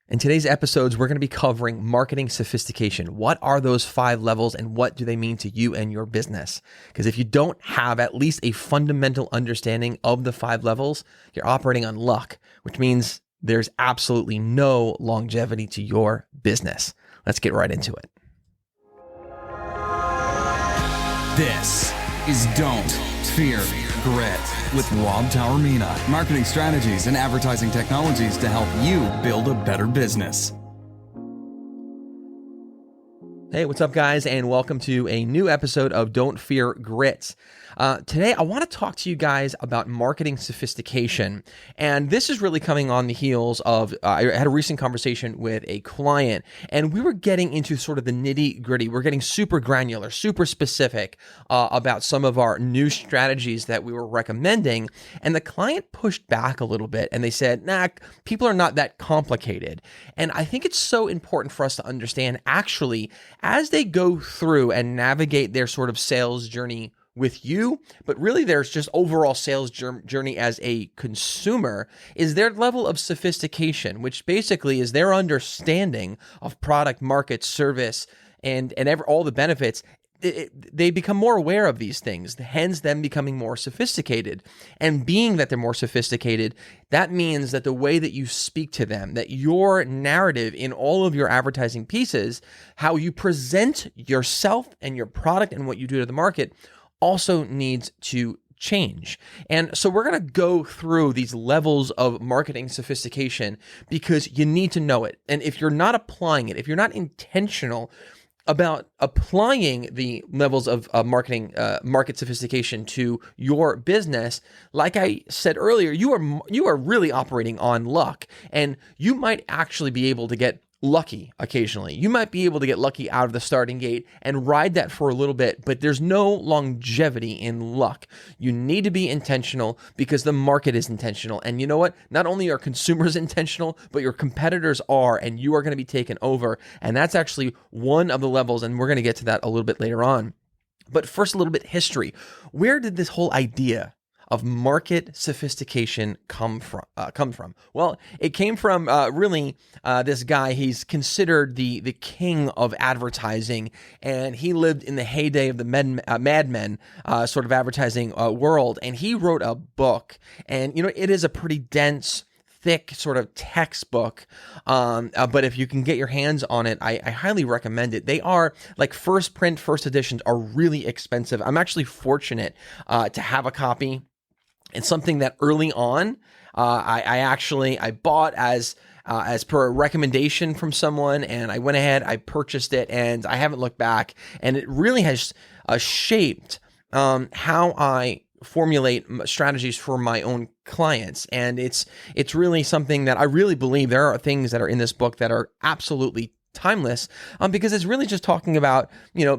In today's episodes, we're going to be covering marketing sophistication. What are those 5 levels and what do they mean to you and your business? Because if you don't have at least a fundamental understanding of the 5 levels, you're operating on luck, which means there's absolutely no longevity to your business. Let's get right into it. This is Don't Fear Grit with Rob Taormina. Marketing strategies and advertising technologies to help you build a better business. Hey, what's up, guys, and welcome to a new episode of Don't Fear Grit. Today, I want to talk to you guys about marketing sophistication, and this is really coming on the heels of, I had a recent conversation with a client, and we were getting into sort of the nitty-gritty. We're getting super granular, super specific about some of our new strategies that we were recommending, and the client pushed back a little bit, and they said, nah, people are not that complicated. And I think it's so important for us to understand, actually, as they go through and navigate their sort of sales journey with you, but really there's just overall sales journey as a consumer, is their level of sophistication, which basically is their understanding of product, market, service, and all the benefits. They become more aware of these things, hence them becoming more sophisticated. And being that they're more sophisticated, that means that the way that you speak to them, that your narrative in all of your advertising pieces, how you present yourself and your product and what you do to the market also needs to change. And so we're going to go through these levels of marketing sophistication because you need to know it. And if you're not applying it, if you're not intentional about applying the levels of market sophistication to your business, like I said earlier, you are really operating on luck, and you might actually be able to get lucky occasionally. You might be able to get lucky out of the starting gate and ride that for a little bit, but there's no longevity in luck. You need to be intentional because the market is intentional. And you know what? Not only are consumers intentional, but your competitors are, and you are going to be taken over. And that's actually one of the levels, and we're going to get to that a little bit later on. But first, a little bit history. Where did this whole idea of market sophistication come from? Well, it came from this guy. He's considered the king of advertising, and he lived in the heyday of the Mad Men sort of advertising world. And he wrote a book, and it is a pretty dense, thick sort of textbook, but if you can get your hands on it, I highly recommend it. They are like first print, first editions are really expensive. I'm actually fortunate to have a copy. It's something that early on, I bought as per a recommendation from someone, and I went ahead, I purchased it, and I haven't looked back. And it really has shaped how I formulate strategies for my own clients. And it's really something that I really believe there are things that are in this book that are absolutely timeless, because it's really just talking about,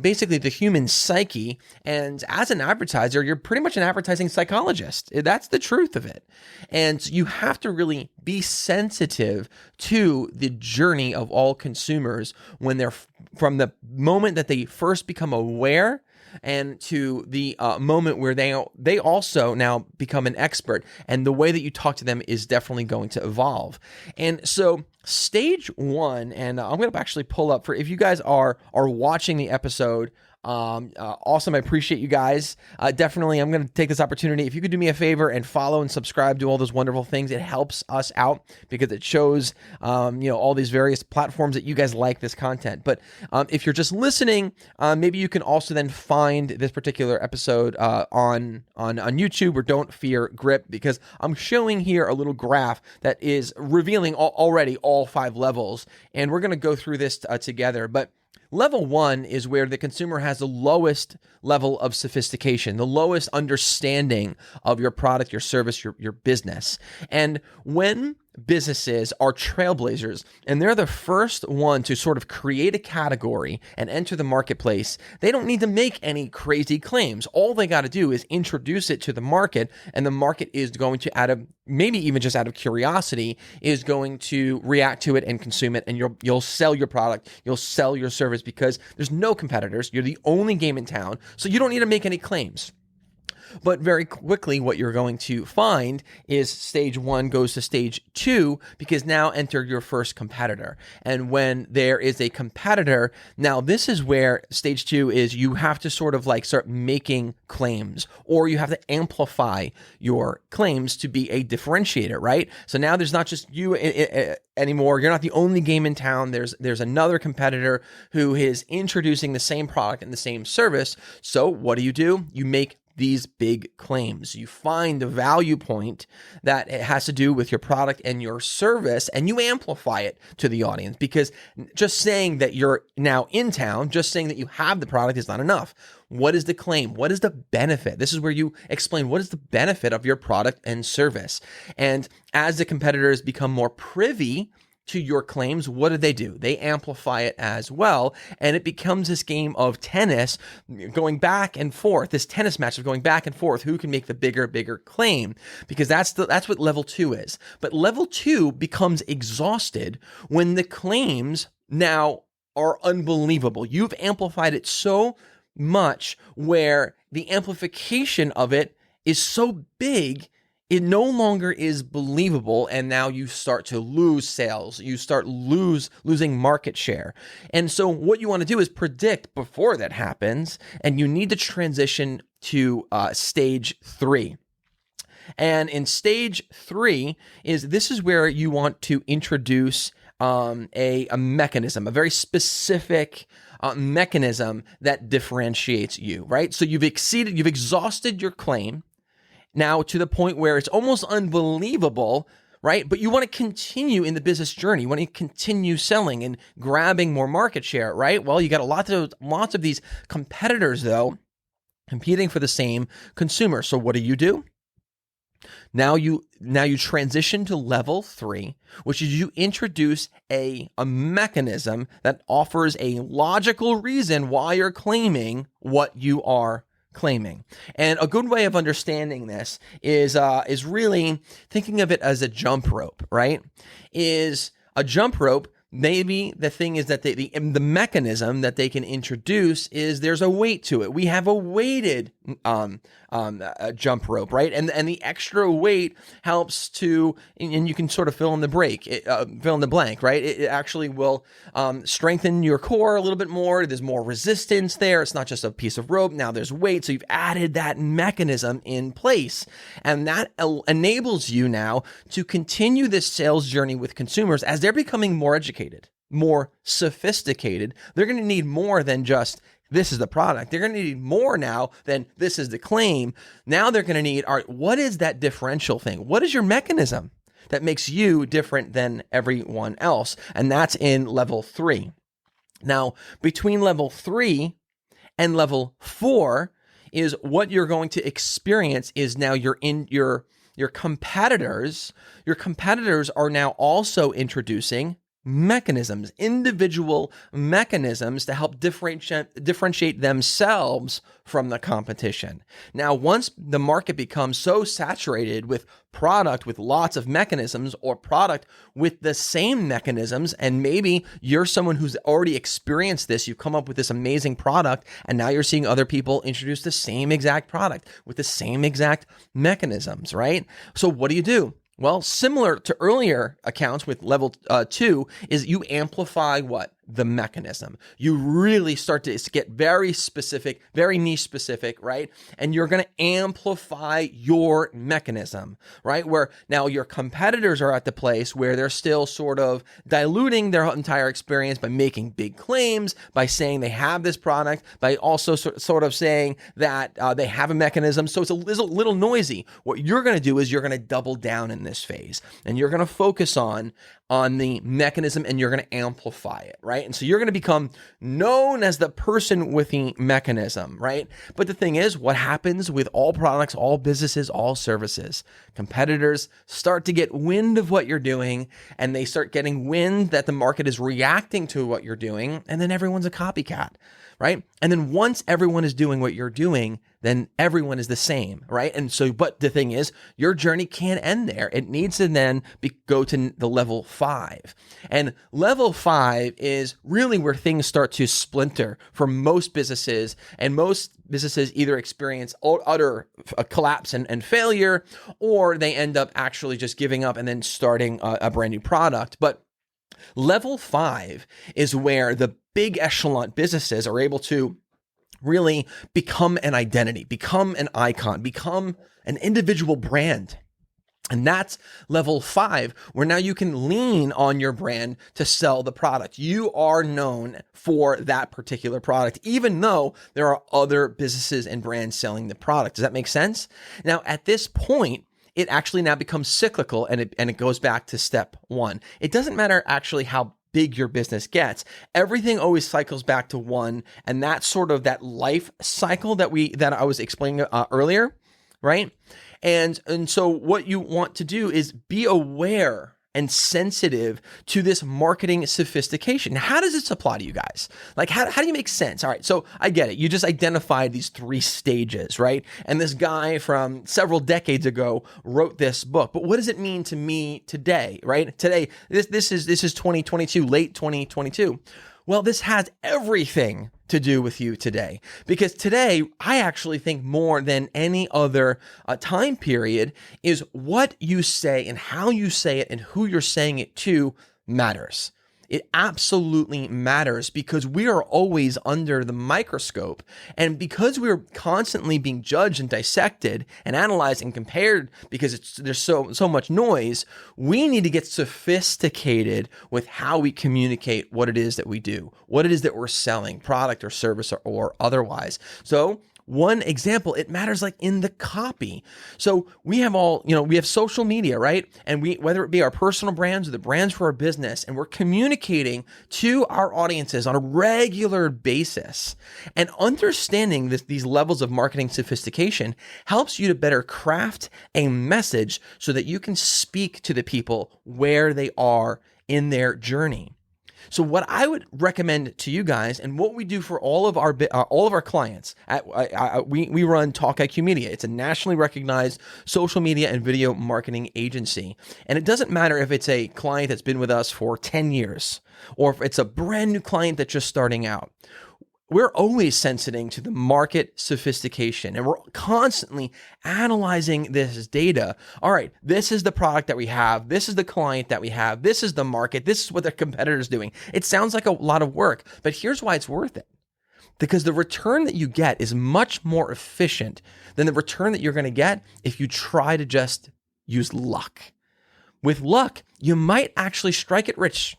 basically the human psyche. And as an advertiser, you're pretty much an advertising psychologist. That's the truth of it. And you have to really be sensitive to the journey of all consumers when they're from the moment that they first become aware and to the moment where they also now become an expert, and the way that you talk to them is definitely going to evolve. And so stage 1, and I'm going to actually pull up for if you guys are watching the episode. Awesome. I appreciate you guys. Definitely, I'm going to take this opportunity. If you could do me a favor and follow and subscribe, do all those wonderful things, it helps us out because it shows, all these various platforms that you guys like this content. But if you're just listening, maybe you can also then find this particular episode on YouTube, or Don't Fear Grit, because I'm showing here a little graph that is revealing already all 5 levels, and we're going to go through this together. But level 1 is where the consumer has the lowest level of sophistication, the lowest understanding of your product, your service, your business. And when businesses are trailblazers and they're the first one to sort of create a category and enter the marketplace, they don't need to make any crazy claims. All they got to do is introduce it to the market, and the market is going to, maybe even just out of curiosity, is going to react to it and consume it, and you'll sell your product, you'll sell your service because there's no competitors. You're the only game in town, so you don't need to make any claims. But very quickly, what you're going to find is stage 1 goes to stage 2 because now enter your first competitor. And when there is a competitor, now this is where stage 2 is you have to sort of like start making claims, or you have to amplify your claims to be a differentiator, right? So now there's not just you anymore. You're not the only game in town. There's another competitor who is introducing the same product and the same service. So what do? You make these big claims. You find the value point that it has to do with your product and your service, and you amplify it to the audience, because just saying that you're now in town, just saying that you have the product is not enough. What is the claim? What is the benefit? This is where you explain what is the benefit of your product and service. And as the competitors become more privy to your claims, what do? They amplify it as well. And it becomes this game of tennis going back and forth, this tennis match of going back and forth, who can make the bigger claim, because that's what level 2 is. But level 2 becomes exhausted when the claims now are unbelievable. You've amplified it so much where the amplification of it is so big it no longer is believable, and now you start to lose sales. You start losing market share. And so what you want to do is predict before that happens, and you need to transition to stage 3. And in stage 3 this is where you want to introduce a mechanism, a very specific mechanism that differentiates you, right? So you've exhausted your claim now to the point where it's almost unbelievable, right? But you want to continue in the business journey. You want to continue selling and grabbing more market share, right? Well, you got lots of these competitors, though, competing for the same consumer. So what do? Now you transition to level 3, which is you introduce a mechanism that offers a logical reason why you're claiming what you are claiming. And a good way of understanding this is really thinking of it as a jump rope, right? Is a jump rope, maybe the thing is that the mechanism that they can introduce is there's a weight to it. We have a weighted jump rope, right? And the extra weight helps to, and you can sort of fill in the blank, right? It actually will strengthen your core a little bit more. There's more resistance there. It's not just a piece of rope. Now there's weight. So you've added that mechanism in place. And that enables you now to continue this sales journey with consumers as they're becoming more educated, more sophisticated. They're going to need more than just this is the product. They're going to need more now than this is the claim. Now they're going to need, all right, what is that differential thing? What is your mechanism that makes you different than everyone else? And that's in level 3. Now, between level 3 and level 4 is what you're going to experience is now your competitors. Your competitors are now also introducing mechanisms, individual mechanisms to help differentiate themselves from the competition. Now, once the market becomes so saturated with product with lots of mechanisms, or product with the same mechanisms, and maybe you're someone who's already experienced this, you've come up with this amazing product, and now you're seeing other people introduce the same exact product with the same exact mechanisms, right? So what do? Well, similar to earlier accounts with level 2 is you amplify what? The mechanism. You really start to get very specific, very niche specific, right? And you're going to amplify your mechanism, right? Where now your competitors are at the place where they're still sort of diluting their entire experience by making big claims, by saying they have this product, by also sort of saying that they have a mechanism. So it's a little noisy. What you're going to do is you're going to double down in this phase, and you're going to focus on the mechanism, and you're going to amplify it, right? And so you're going to become known as the person with the mechanism, right? But the thing is, what happens with all products, all businesses, all services? Competitors start to get wind of what you're doing, and they start getting wind that the market is reacting to what you're doing, and then everyone's a copycat, right? And then once everyone is doing what you're doing, then everyone is the same, right? And so, but the thing is, your journey can't end there. It needs to then go to the level 5. And level 5 is really where things start to splinter for most businesses. And most businesses either experience utter collapse and failure, or they end up actually just giving up and then starting a brand new product. But level 5 is where the big echelon businesses are able to really become an identity, become an icon, become an individual brand. And that's level 5, where now you can lean on your brand to sell the product. You are known for that particular product, even though there are other businesses and brands selling the product. Does that make sense? Now, at this point, it actually now becomes cyclical, and it goes back to step 1. It doesn't matter actually how big your business gets. Everything always cycles back to 1, and that's sort of that life cycle that I was explaining earlier, right? And so what you want to do is be aware and sensitive to this marketing sophistication. Now, how does this apply to you guys? Like, how do you make sense? All right, so I get it. You just identified these 3 stages, right? And this guy from several decades ago wrote this book. But what does it mean to me today, right? Today, this is 2022, late 2022. Well, this has everything to do with you today, because today I actually think more than any other time period is what you say and how you say it and who you're saying it to matters. It absolutely matters, because we are always under the microscope, and because we're constantly being judged and dissected and analyzed and compared because there's so much noise. We need to get sophisticated with how we communicate what it is that we do, what it is that we're selling, product or service or otherwise. So one example, it matters like in the copy. So we have we have social media, right? And whether it be our personal brands or the brands for our business, and we're communicating to our audiences on a regular basis. And understanding these levels of marketing sophistication helps you to better craft a message so that you can speak to the people where they are in their journey. So what I would recommend to you guys, and what we do for all of our clients, we run Talk IQ Media. It's a nationally recognized social media and video marketing agency. And it doesn't matter if it's a client that's been with us for 10 years, or if it's a brand new client that's just starting out. We're always sensitive to the market sophistication, and we're constantly analyzing this data. All right, this is the product that we have. This is the client that we have. This is the market. This is what their competitors doing. It sounds like a lot of work, but here's why it's worth it. Because the return that you get is much more efficient than the return that you're going to get if you try to just use luck. With luck, you might actually strike it rich.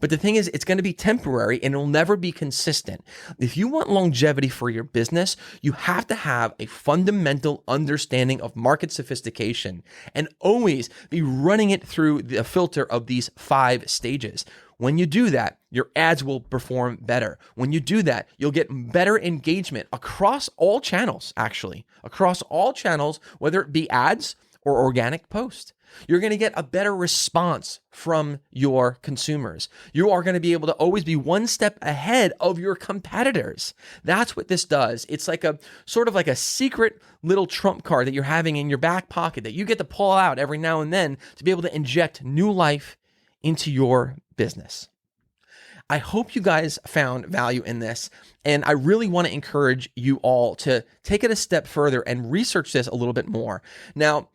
But the thing is, it's going to be temporary and it'll never be consistent. If you want longevity for your business, you have to have a fundamental understanding of market sophistication and always be running it through the filter of these 5 stages. When you do that, your ads will perform better. When you do that, you'll get better engagement across all channels, whether it be ads or organic post. You're going to get a better response from your consumers. You are going to be able to always be one step ahead of your competitors. That's what this does. It's like a sort of like a secret little trump card that you're having in your back pocket that you get to pull out every now and then to be able to inject new life into your business. I hope you guys found value in this, and I really want to encourage you all to take it a step further and research this a little bit more. Now,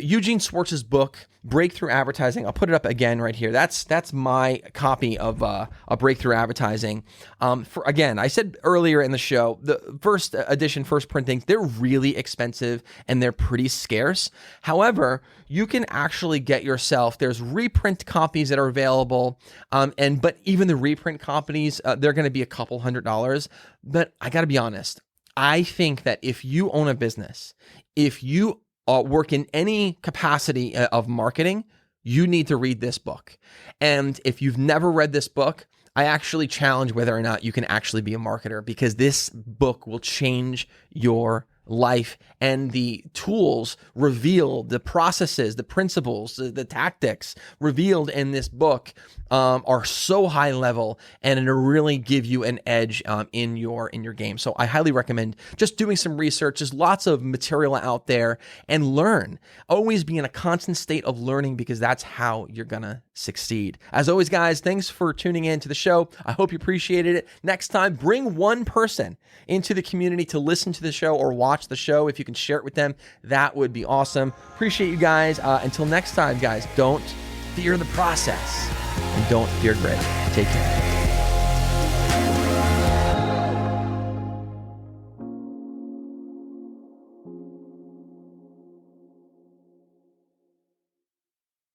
Eugene Schwartz's book, Breakthrough Advertising. I'll put it up again right here. That's my copy of a Breakthrough Advertising. Again, I said earlier in the show, the first edition, first printings, they're really expensive and they're pretty scarce. However, you can actually get yourself, there's reprint copies that are available, but even the reprint copies, they're going to be a couple $100. But I got to be honest, I think that if you own a business, if you work in any capacity of marketing, you need to read this book. And if you've never read this book, I actually challenge whether or not you can actually be a marketer, because this book will change your life, and the tools revealed, the processes, the principles, the tactics revealed in this book are so high level, and it'll really give you an edge in your game. So I highly recommend just doing some research. There's lots of material out there, and learn. Always be in a constant state of learning, because that's how you're gonna succeed. As always, guys, thanks for tuning in to the show. I hope you appreciated it. Next time, bring one person into the community to listen to the show or watch the show. If you can share it with them, that would be awesome. Appreciate you guys. Until next time, guys, don't fear the process and don't fear grit. Take care.